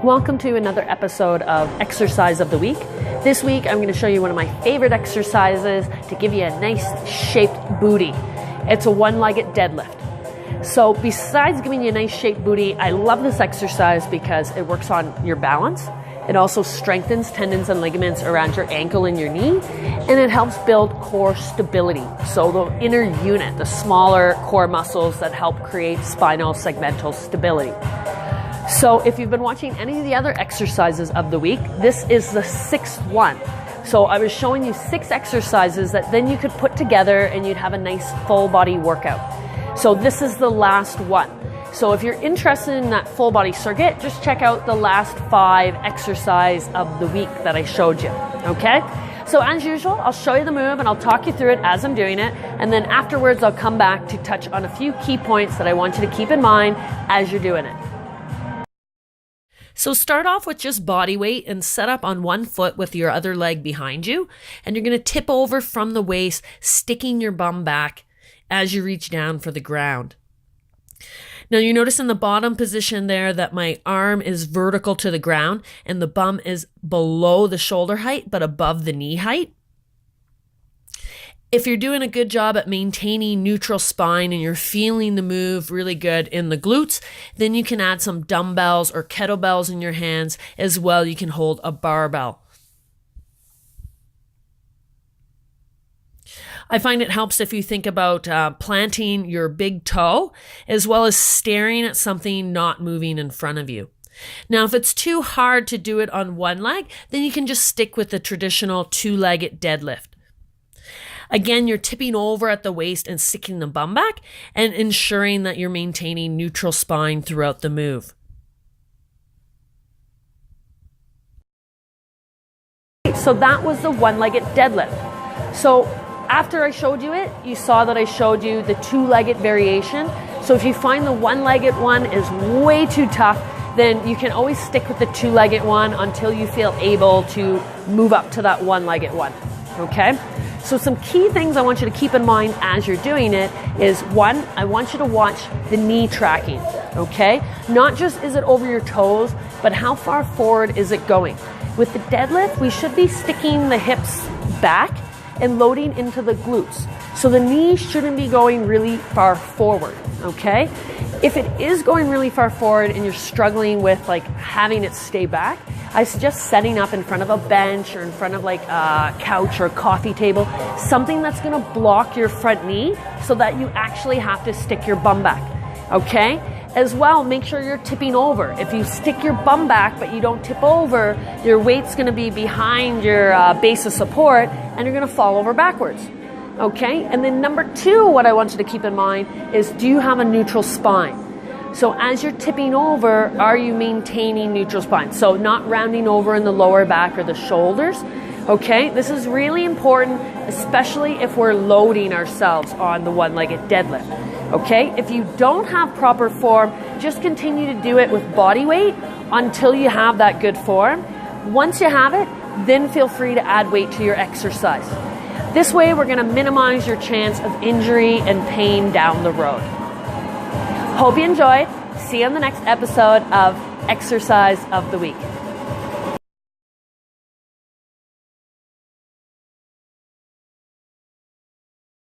Welcome to another episode of Exercise of the Week. This week I'm going to show you one of my favorite exercises to give you a nice shaped booty. It's a one-legged deadlift. So besides giving you a nice shaped booty, I love this exercise because it works on your balance. It also strengthens tendons and ligaments around your ankle and your knee, and it helps build core stability. So the inner unit, the smaller core muscles that help create spinal segmental stability. So if you've been watching any of the other exercises of the week, this is the sixth one. So I was showing you 6 exercises that then you could put together and you'd have a nice full body workout. So this is the last one. So if you're interested in that full body circuit, just check out the last 5 exercise of the week that I showed you, okay? So as usual, I'll show you the move and I'll talk you through it as I'm doing it. And then afterwards, I'll come back to touch on a few key points that I want you to keep in mind as you're doing it. So start off with just body weight and set up on one foot with your other leg behind you. And you're going to tip over from the waist, sticking your bum back as you reach down for the ground. Now you notice in the bottom position there that my arm is vertical to the ground and the bum is below the shoulder height but above the knee height. If you're doing a good job at maintaining neutral spine and you're feeling the move really good in the glutes, then you can add some dumbbells or kettlebells in your hands as well. You can hold a barbell. I find it helps if you think about planting your big toe as well as staring at something not moving in front of you. Now, if it's too hard to do it on one leg, then you can just stick with the traditional 2-legged deadlift. Again, you're tipping over at the waist and sticking the bum back and ensuring that you're maintaining neutral spine throughout the move. So that was the one-legged deadlift. So after I showed you it, you saw that I showed you the 2-legged variation. So if you find the one-legged one is way too tough, then you can always stick with the 2-legged one until you feel able to move up to that one-legged one, okay? So some key things I want you to keep in mind as you're doing it is, 1, I want you to watch the knee tracking, okay? Not just is it over your toes, but how far forward is it going? With the deadlift, we should be sticking the hips back and loading into the glutes. So the knee shouldn't be going really far forward, okay? If it is going really far forward and you're struggling with like having it stay back, I suggest setting up in front of a bench or in front of like a couch or a coffee table, something that's gonna block your front knee so that you actually have to stick your bum back, okay? As well, make sure you're tipping over. If you stick your bum back but you don't tip over, your weight's gonna be behind your base of support and you're gonna fall over backwards. Okay, and then number 2, what I want you to keep in mind is, do you have a neutral spine? So as you're tipping over, are you maintaining neutral spine? So not rounding over in the lower back or the shoulders. Okay, this is really important, especially if we're loading ourselves on the one-legged deadlift. Okay, if you don't have proper form, just continue to do it with body weight until you have that good form. Once you have it, then feel free to add weight to your exercise. This way, we're going to minimize your chance of injury and pain down the road. Hope you enjoyed. See you on the next episode of Exercise of the Week.